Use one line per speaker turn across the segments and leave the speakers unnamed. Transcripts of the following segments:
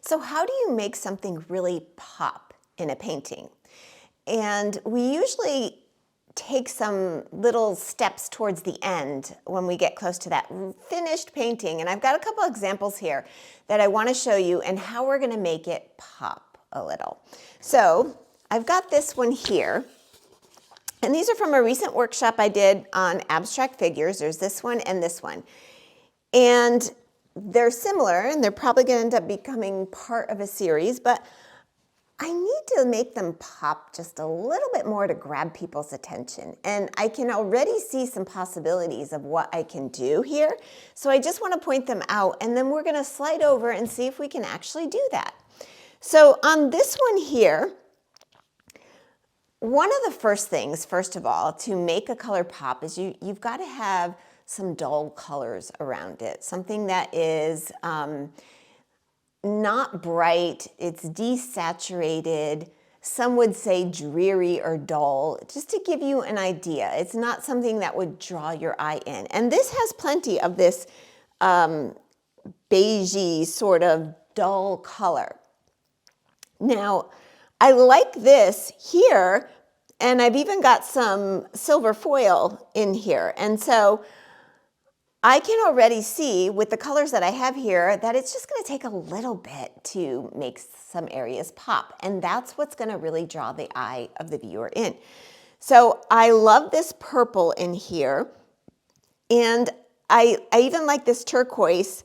So how do you make something really pop in a painting? And we usually take some little steps towards the end when we get close to that finished painting. And I've got a couple examples here that I want to show you and how we're going to make it pop a little. So I've got this one here. And these are from a recent workshop I did on abstract figures. There's this one and this one. And they're similar, and they're probably going to end up becoming part of a series, but I need to make them pop just a little bit more to grab people's attention. And I can already see some possibilities of what I can do here. So I just want to point them out, and then we're going to slide over and see if we can actually do that. So on this one here, one of the first things, first of all, to make a color pop is you've got to have some dull colors around it, something that is not bright, it's desaturated, some would say dreary or dull, just to give you an idea. It's not something that would draw your eye in. And this has plenty of this beigey sort of dull color. Now, I like this here, and I've even got some silver foil in here. And so I can already see with the colors that I have here that it's just going to take a little bit to make some areas pop. And that's what's going to really draw the eye of the viewer in. So I love this purple in here. And I even like this turquoise.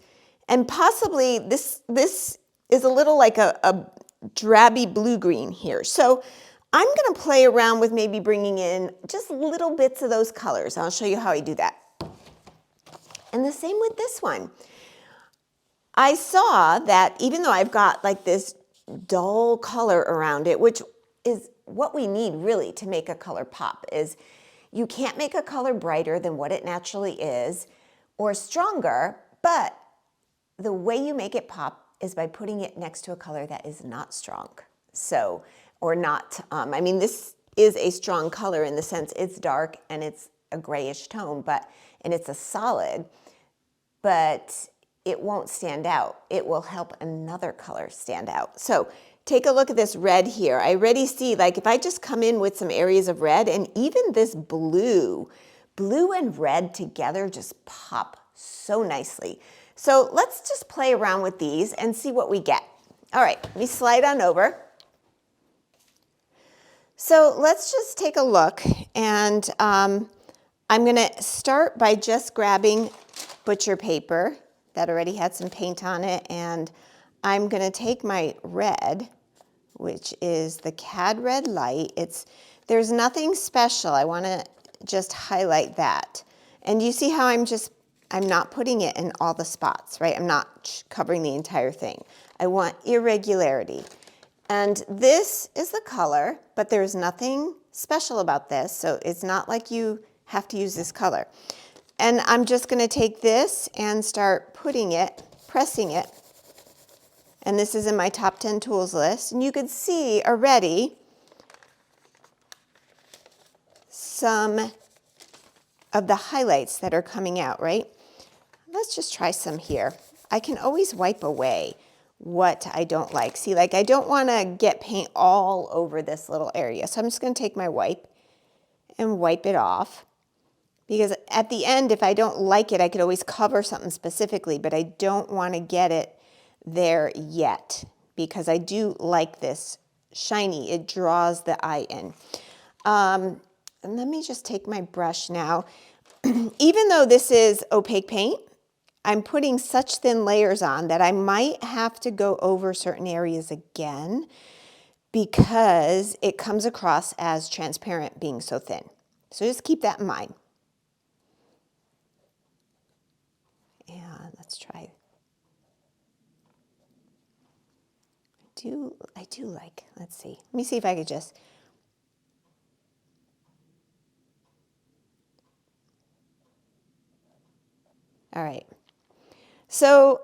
And possibly this is a little like a drabby blue-green here. So I'm going to play around with maybe bringing in just little bits of those colors. I'll show you how I do that. And the same with this one. I saw that even though I've got like this dull color around it, which is what we need really to make a color pop, is you can't make a color brighter than what it naturally is or stronger, but the way you make it pop is by putting it next to a color that is not strong. So, or not, I mean, this is a strong color in the sense it's dark and it's a grayish tone, and it's a solid, but it won't stand out. It will help another color stand out. So take a look at this red here. I already see, like, if I just come in with some areas of red, and even this blue and red together just pop so nicely. So let's just play around with these and see what we get. All right, let me slide on over. So let's just take a look, and I'm going to start by just grabbing butcher paper that already had some paint on it, and I'm going to take my red, which is the Cad Red Light. There's nothing special. I want to just highlight that. And you see how I'm not putting it in all the spots, right? I'm not covering the entire thing. I want irregularity. And this is the color, but there's nothing special about this, so it's not like you have to use this color. And I'm just going to take this and start pressing it. And this is in my top 10 tools list. And you could see already some of the highlights that are coming out, right? Let's just try some here. I can always wipe away what I don't like. See, like, I don't want to get paint all over this little area. So I'm just going to take my wipe and wipe it off. Because at the end, if I don't like it, I could always cover something specifically, but I don't want to get it there yet because I do like this shiny. It draws the eye in. And let me just take my brush now. Even though this is opaque paint, I'm putting such thin layers on that I might have to go over certain areas again because it comes across as transparent being so thin. So just keep that in mind. And let's try. I do like, let's see. Let me see if I could just. All right. So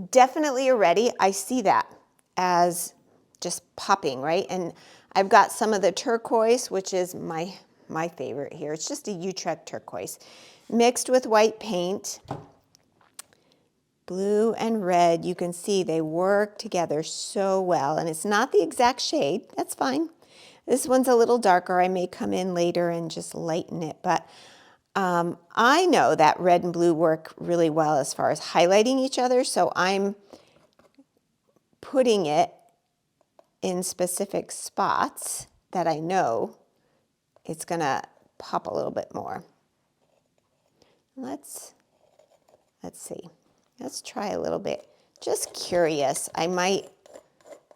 definitely already I see that as just popping, right? And I've got some of the turquoise, which is my favorite here. It's just a Utrecht turquoise mixed with white paint. Blue and red, you can see they work together so well. And it's not the exact shade, that's fine. This one's a little darker. I may come in later and just lighten it. But I know that red and blue work really well as far as highlighting each other. So I'm putting it in specific spots that I know it's going to pop a little bit more. Let's see. Let's try a little bit. Just curious. I might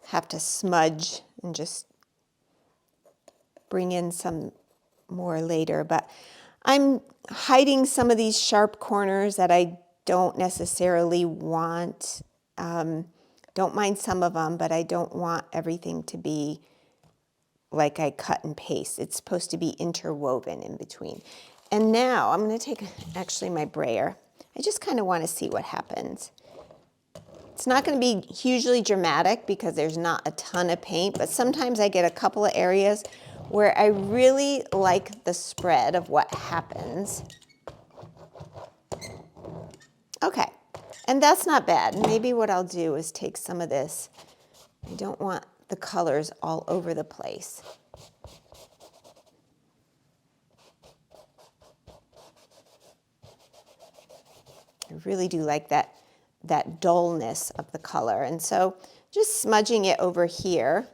have to smudge and just bring in some more later, but I'm hiding some of these sharp corners that I don't necessarily want. Don't mind some of them, but I don't want everything to be like I cut and paste. It's supposed to be interwoven in between. And now I'm going to take actually my brayer. I just kind of want to see what happens. It's not going to be hugely dramatic because there's not a ton of paint, but sometimes I get a couple of areas where I really like the spread of what happens. Okay, and that's not bad. Maybe what I'll do is take some of this. I don't want the colors all over the place. I really do like that dullness of the color. And so just smudging it over here,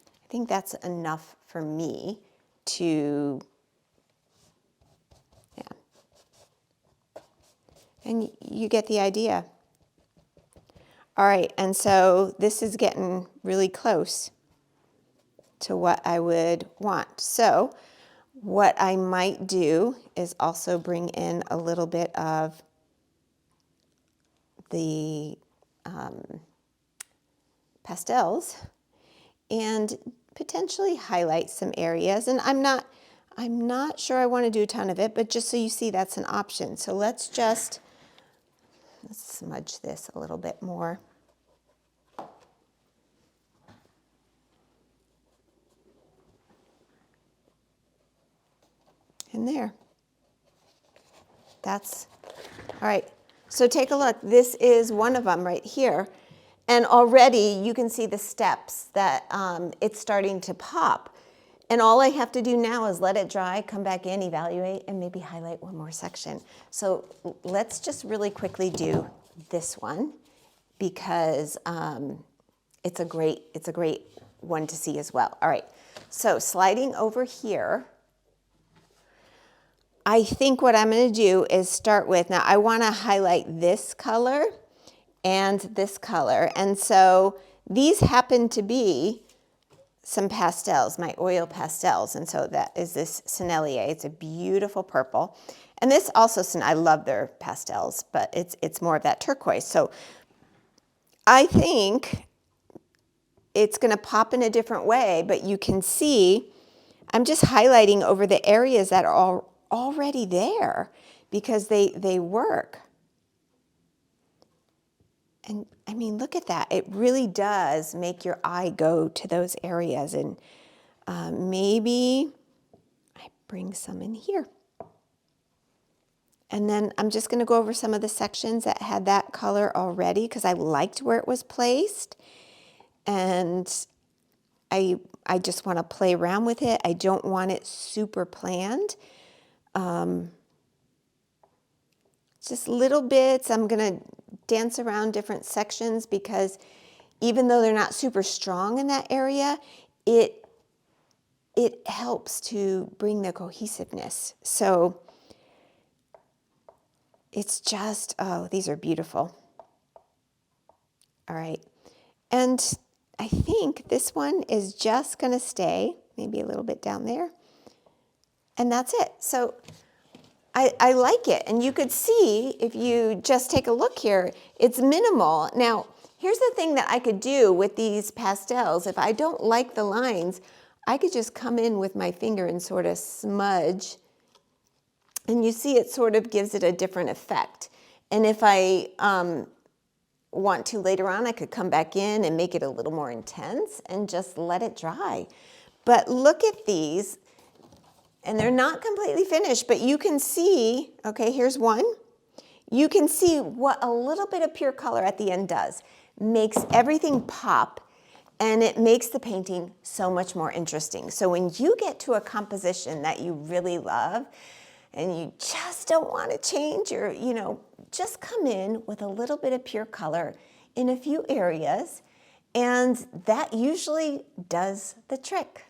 I think that's enough for me to, yeah. And you get the idea. All right, and so this is getting really close to what I would want. So what I might do is also bring in a little bit of the pastels and potentially highlight some areas. And I'm not sure I want to do a ton of it, but just so you see that's an option. So let's smudge this a little bit more. And there. That's, all right. So take a look. This is one of them right here. And already you can see the steps that it's starting to pop. And all I have to do now is let it dry, come back in, evaluate, and maybe highlight one more section. So let's just really quickly do this one because it's a great one to see as well. All right, so sliding over here, I think what I'm going to do is start with, now I want to highlight this color and this color. And so these happen to be some pastels, my oil pastels. And so that is this Sennelier. It's a beautiful purple. And this also, I love their pastels, but it's more of that turquoise. So I think it's going to pop in a different way, but you can see I'm just highlighting over the areas that are already there because they work. And I mean, look at that. It really does make your eye go to those areas. And maybe I bring some in here. And then I'm just going to go over some of the sections that had that color already because I liked where it was placed. And I just want to play around with it. I don't want it super planned. Just little bits. I'm going to dance around different sections because even though they're not super strong in that area, it helps to bring the cohesiveness. So it's just, oh, these are beautiful. All right. And I think this one is just going to stay maybe a little bit down there. And that's it. So I like it. And you could see, if you just take a look here, it's minimal. Now, here's the thing that I could do with these pastels. If I don't like the lines, I could just come in with my finger and sort of smudge. And you see it sort of gives it a different effect. And if I want to later on, I could come back in and make it a little more intense and just let it dry. But look at these. And they're not completely finished, but you can see, okay, here's one. you can see what a little bit of pure color at the end does. Makes everything pop, and it makes the painting so much more interesting. So when you get to a composition that you really love, and you just don't want to change, or, just come in with a little bit of pure color in a few areas, and that usually does the trick.